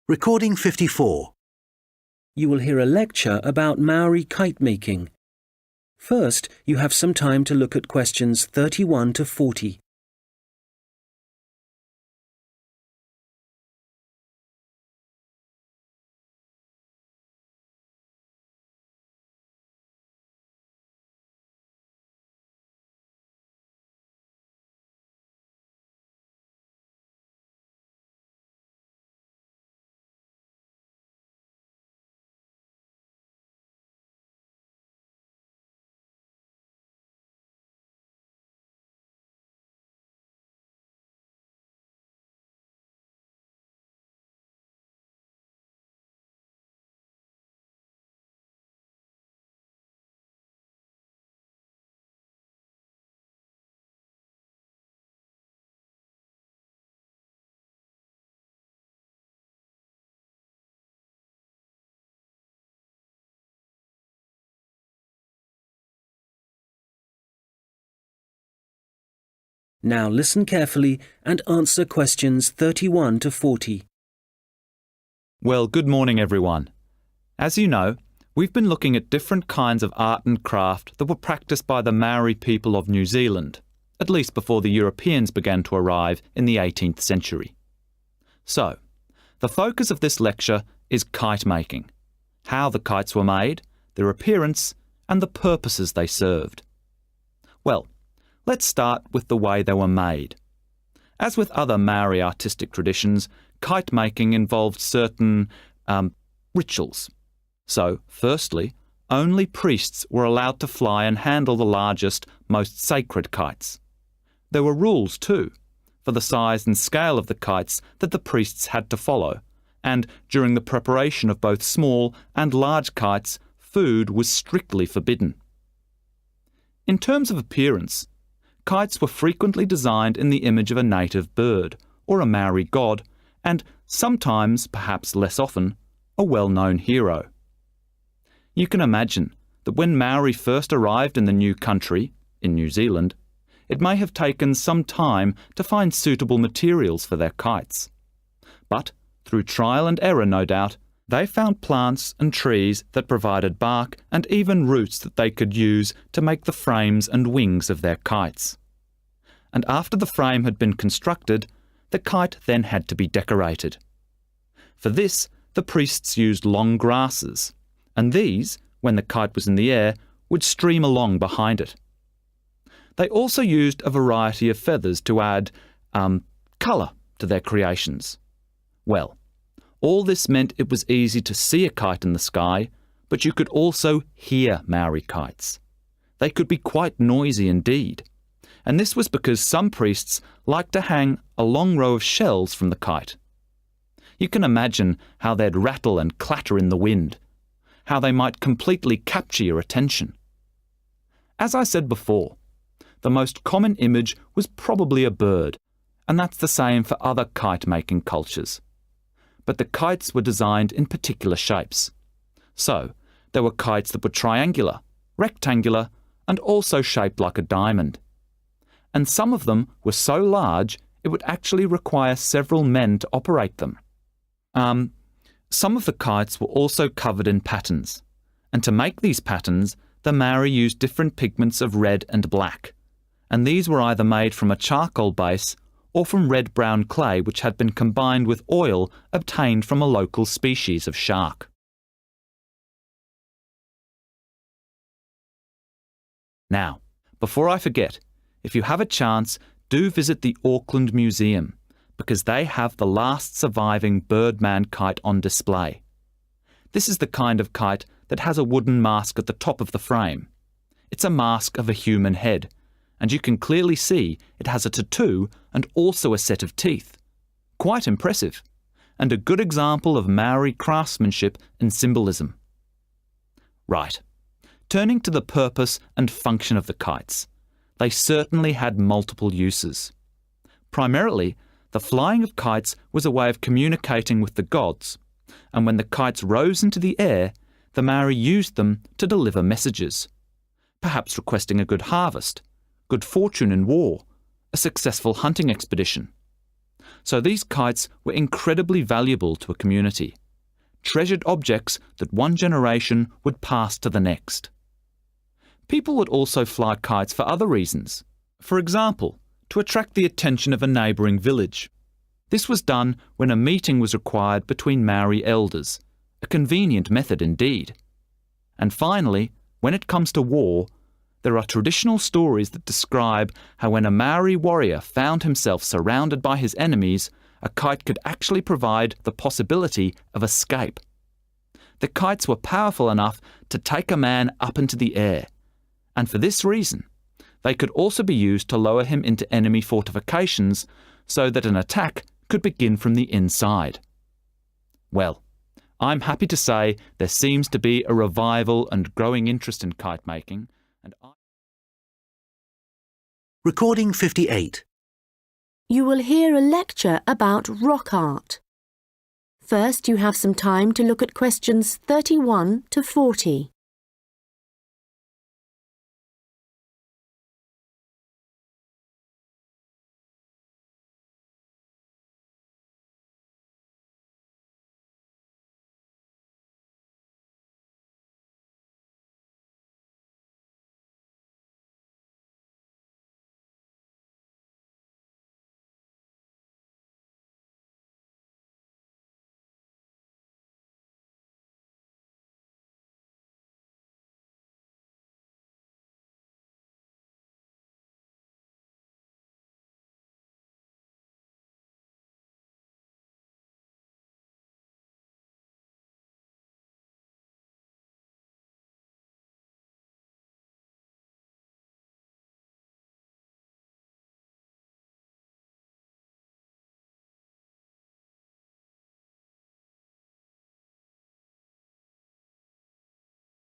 Recording 54. You will hear a lecture about Maori kite making. First, you have some time to look at questions 31 to 40. Now listen carefully and answer questions 31 to 40. Well, good morning everyone. As you know, we've been looking at different kinds of art and craft that were practiced by the Maori people of New Zealand, at least before the Europeans began to arrive in the 18th century. So, the focus of this lecture is kite making, how the kites were made, their appearance, and the purposes they served. Well, let's start with the way they were made. As with other Maori artistic traditions, kite making involved certain rituals. So, firstly, only priests were allowed to fly and handle the largest, most sacred kites. There were rules too, for the size and scale of the kites that the priests had to follow, and during the preparation of both small and large kites, food was strictly forbidden. In terms of appearance, kites were frequently designed in the image of a native bird, or a Maori god, and sometimes, perhaps less often, a well-known hero. You can imagine that when Maori first arrived in the new country, in New Zealand, it may have taken some time to find suitable materials for their kites. But, through trial and error no doubt, they found plants and trees that provided bark and even roots that they could use to make the frames and wings of their kites. And after the frame had been constructed, the kite then had to be decorated. For this, the priests used long grasses, and these, when the kite was in the air, would stream along behind it. They also used a variety of feathers to add colour to their creations. Well, all this meant it was easy to see a kite in the sky, but you could also hear Maori kites. They could be quite noisy indeed, and this was because some priests liked to hang a long row of shells from the kite. You can imagine how they'd rattle and clatter in the wind, how they might completely capture your attention. As I said before, the most common image was probably a bird, and that's the same for other kite-making cultures. But the kites were designed in particular shapes. So, there were kites that were triangular, rectangular, and also shaped like a diamond. And some of them were so large it would actually require several men to operate them. Some of the kites were also covered in patterns, and to make these patterns, the Maori used different pigments of red and black, and these were either made from a charcoal base or from red-brown clay which had been combined with oil obtained from a local species of shark. Now, before I forget, if you have a chance, do visit the Auckland Museum, because they have the last surviving Birdman kite on display. This is the kind of kite that has a wooden mask at the top of the frame. It's a mask of a human head, and you can clearly see it has a tattoo and also a set of teeth. Quite impressive, and a good example of Maori craftsmanship and symbolism. Right, turning to the purpose and function of the kites. They certainly had multiple uses. Primarily, the flying of kites was a way of communicating with the gods, and when the kites rose into the air, the Maori used them to deliver messages, perhaps requesting a good harvest, good fortune in war, a successful hunting expedition. So these kites were incredibly valuable to a community, treasured objects that one generation would pass to the next. People would also fly kites for other reasons. For example, to attract the attention of a neighbouring village. This was done when a meeting was required between Maori elders, a convenient method indeed. And finally, when it comes to war, there are traditional stories that describe how when a Maori warrior found himself surrounded by his enemies, a kite could actually provide the possibility of escape. The kites were powerful enough to take a man up into the air, and for this reason, they could also be used to lower him into enemy fortifications so that an attack could begin from the inside. Well, I'm happy to say there seems to be a revival and growing interest in kite making, and Recording 58. You will hear a lecture about rock art. First, you have some time to look at questions 31 to 40.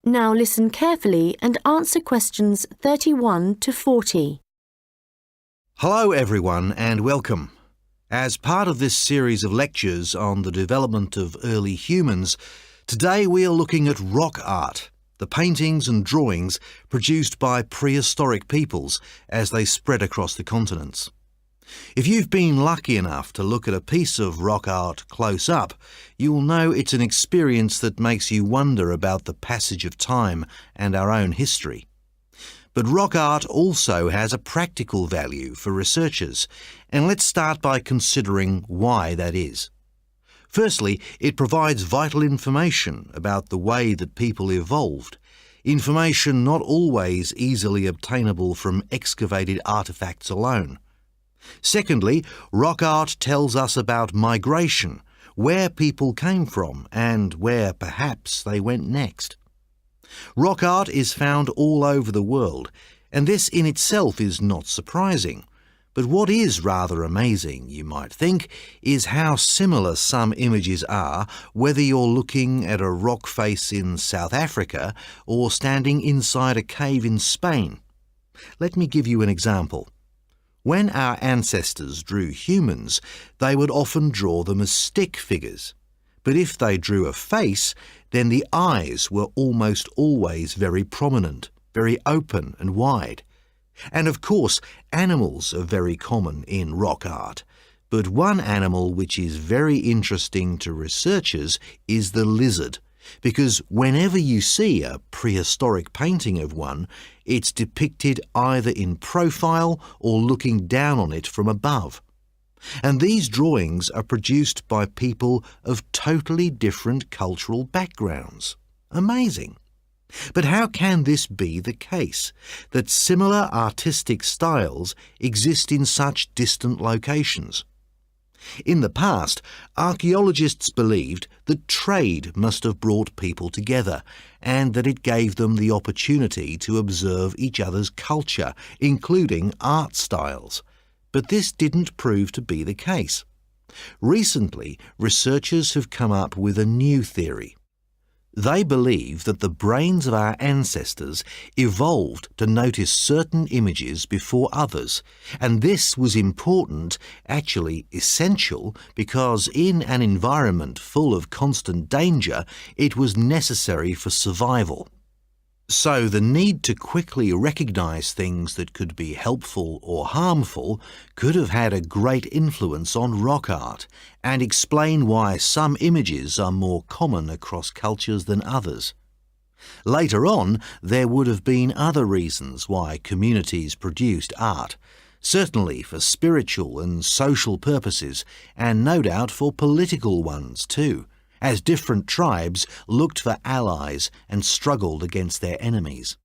Now listen carefully and answer questions 31 to 40. Hello everyone and welcome. As part of this series of lectures on the development of early humans, today we are looking at rock art, the paintings and drawings produced by prehistoric peoples as they spread across the continents. If you've been lucky enough to look at a piece of rock art close up, you'll know it's an experience that makes you wonder about the passage of time and our own history. But rock art also has a practical value for researchers, and let's start by considering why that is. Firstly, it provides vital information about the way that people evolved, information not always easily obtainable from excavated artefacts alone. Secondly, rock art tells us about migration, where people came from and where perhaps they went next. Rock art is found all over the world, and this in itself is not surprising. But what is rather amazing, you might think, is how similar some images are, whether you're looking at a rock face in South Africa or standing inside a cave in Spain. Let me give you an example. When our ancestors drew humans, they would often draw them as stick figures. But if they drew a face, then the eyes were almost always very prominent, very open and wide. And of course, animals are very common in rock art. But one animal which is very interesting to researchers is the lizard, because whenever you see a prehistoric painting of one, it's depicted either in profile or looking down on it from above. And these drawings are produced by people of totally different cultural backgrounds. Amazing. But how can this be the case, that similar artistic styles exist in such distant locations? In the past, archaeologists believed that trade must have brought people together and that it gave them the opportunity to observe each other's culture, including art styles. But this didn't prove to be the case. Recently, researchers have come up with a new theory. They believe that the brains of our ancestors evolved to notice certain images before others, and this was important, actually essential, because in an environment full of constant danger, it was necessary for survival. So the need to quickly recognise things that could be helpful or harmful could have had a great influence on rock art and explain why some images are more common across cultures than others. Later on, there would have been other reasons why communities produced art, certainly for spiritual and social purposes, and no doubt for political ones too, as different tribes looked for allies and struggled against their enemies.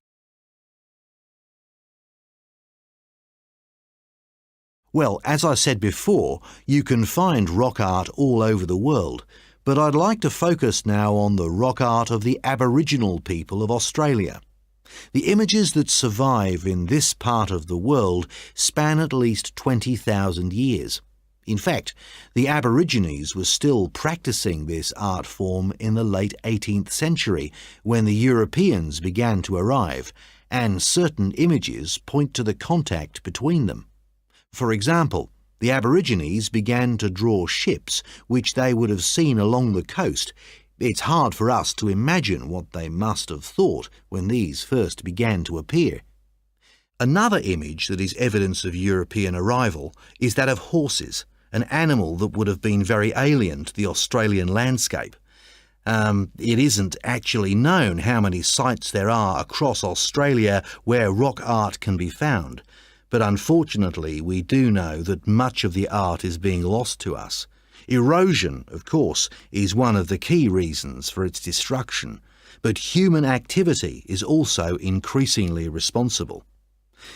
Well, as I said before, you can find rock art all over the world, but I'd like to focus now on the rock art of the Aboriginal people of Australia. The images that survive in this part of the world span at least 20,000 years. In fact, the Aborigines were still practicing this art form in the late 18th century when the Europeans began to arrive, and certain images point to the contact between them. For example, the Aborigines began to draw ships which they would have seen along the coast. It's hard for us to imagine what they must have thought when these first began to appear. Another image that is evidence of European arrival is that of horses, an animal that would have been very alien to the Australian landscape. It isn't actually known how many sites there are across Australia where rock art can be found, but unfortunately we do know that much of the art is being lost to us. Erosion, of course, is one of the key reasons for its destruction, but human activity is also increasingly responsible.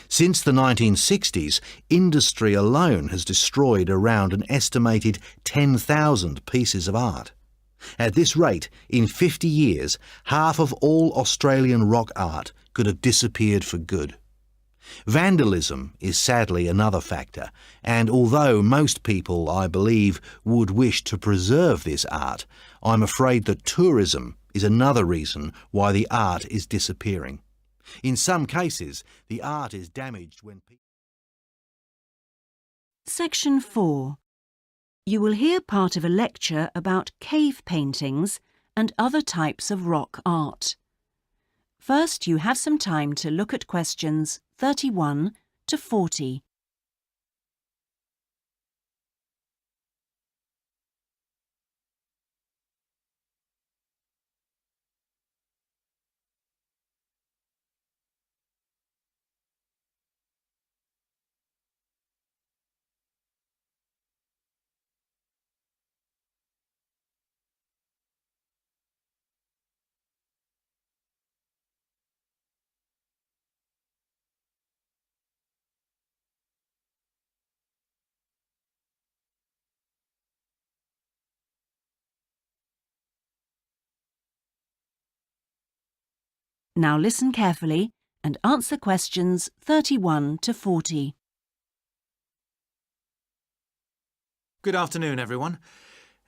Since the 1960s, industry alone has destroyed around an estimated 10,000 pieces of art. At this rate, in 50 years, half of all Australian rock art could have disappeared for good. Vandalism is sadly another factor, and although most people, I believe, would wish to preserve this art, I'm afraid that tourism is another reason why the art is disappearing. In some cases, the art is damaged when people... Section 4. You will hear part of a lecture about cave paintings and other types of rock art. First, you have some time to look at questions 31 to 40. Now listen carefully and answer questions 31 to 40. Good afternoon, everyone.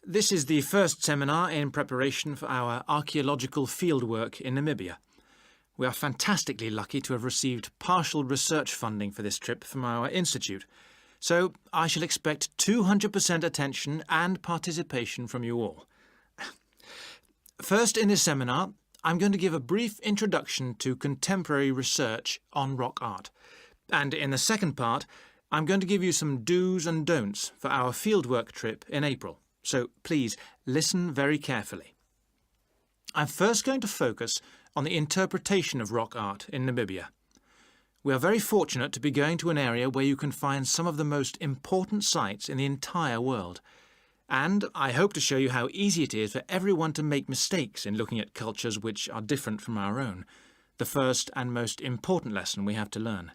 This is the first seminar in preparation for our archaeological fieldwork in Namibia. We are fantastically lucky to have received partial research funding for this trip from our institute, so I shall expect 200% attention and participation from you all. First, in this seminar, I'm going to give a brief introduction to contemporary research on rock art. And in the second part, I'm going to give you some do's and don'ts for our fieldwork trip in April. So please listen very carefully. I'm first going to focus on the interpretation of rock art in Namibia. We are very fortunate to be going to an area where you can find some of the most important sites in the entire world. And I hope to show you how easy it is for everyone to make mistakes in looking at cultures which are different from our own, the first and most important lesson we have to learn.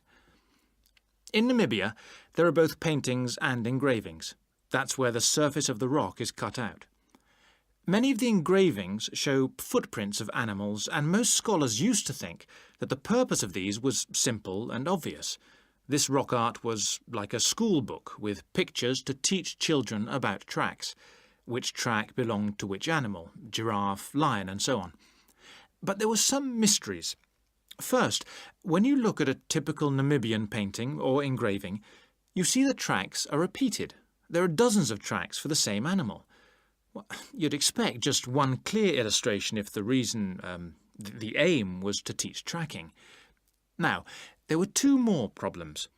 In Namibia, there are both paintings and engravings. That's where the surface of the rock is cut out. Many of the engravings show footprints of animals, and most scholars used to think that the purpose of these was simple and obvious. This rock art was like a school book with pictures to teach children about tracks, which track belonged to which animal, giraffe, lion, and so on. But there were some mysteries. First, when you look at a typical Namibian painting or engraving, you see the tracks are repeated. There are dozens of tracks for the same animal. Well, you'd expect just one clear illustration if the reason The aim was to teach tracking. Now, there were two more problems.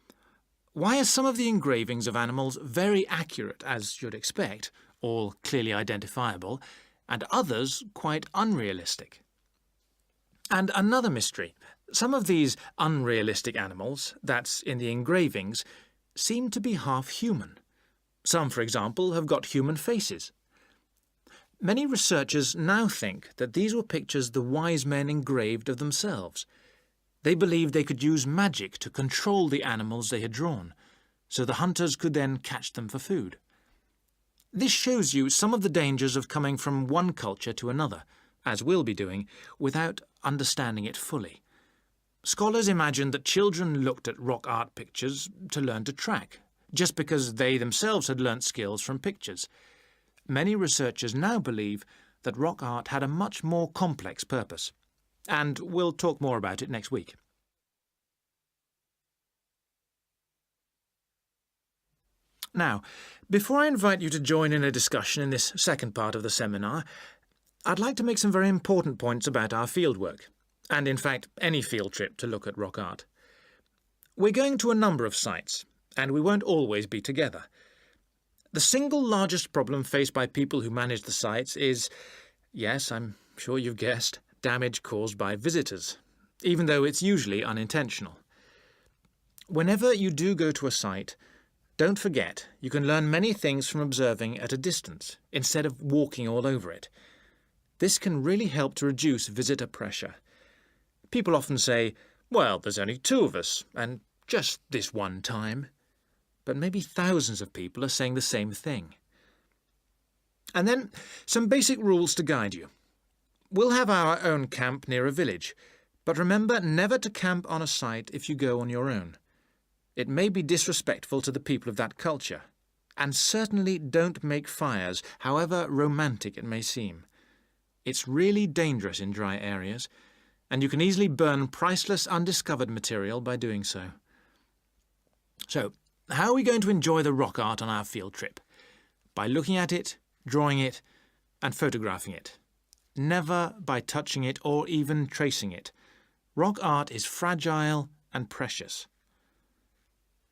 Why are some of the engravings of animals very accurate, as you'd expect, all clearly identifiable, and others quite unrealistic? And another mystery. Some of these unrealistic animals, that's in the engravings, seem to be half human. Some, for example, have got human faces. Many researchers now think that these were pictures the wise men engraved of themselves. They believed they could use magic to control the animals they had drawn, so the hunters could then catch them for food. This shows you some of the dangers of coming from one culture to another, as we'll be doing, without understanding it fully. Scholars imagine that children looked at rock art pictures to learn to track, just because they themselves had learnt skills from pictures. Many researchers now believe that rock art had a much more complex purpose, and we'll talk more about it next week. Now, before I invite you to join in a discussion in this second part of the seminar, I'd like to make some very important points about our fieldwork, and in fact any field trip to look at rock art. We're going to a number of sites, and we won't always be together. The single largest problem faced by people who manage the sites is, yes, I'm sure you've guessed, damage caused by visitors, even though it's usually unintentional. Whenever you do go to a site, don't forget you can learn many things from observing at a distance, instead of walking all over it. This can really help to reduce visitor pressure. People often say, well, there's only 2 of us, and just this one time. But maybe thousands of people are saying the same thing. And then some basic rules to guide you. We'll have our own camp near a village, but remember never to camp on a site if you go on your own. It may be disrespectful to the people of that culture, and certainly don't make fires, however romantic it may seem. It's really dangerous in dry areas, and you can easily burn priceless undiscovered material by doing so. So, how are we going to enjoy the rock art on our field trip? By looking at it, drawing it, and photographing it. Never by touching it or even tracing it. Rock art is fragile and precious.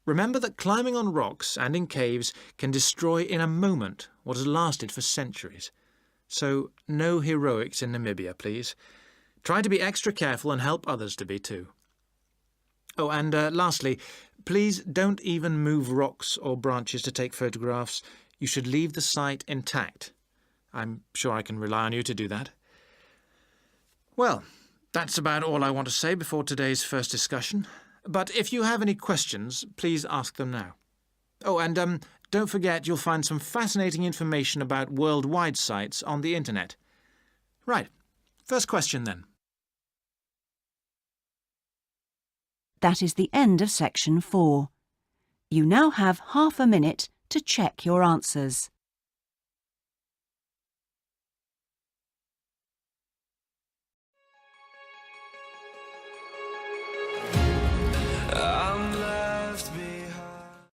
Remember that climbing on rocks and in caves can destroy in a moment what has lasted for centuries. So, no heroics in Namibia, please. Try to be extra careful and help others to be too. Oh, and lastly, please don't even move rocks or branches to take photographs. You should leave the site intact. I'm sure I can rely on you to do that. Well, that's about all I want to say before today's first discussion. But if you have any questions, please ask them now. Oh, and don't forget you'll find some fascinating information about worldwide sites on the internet. Right, first question then. That is the end of section 4. You now have half a minute to check your answers.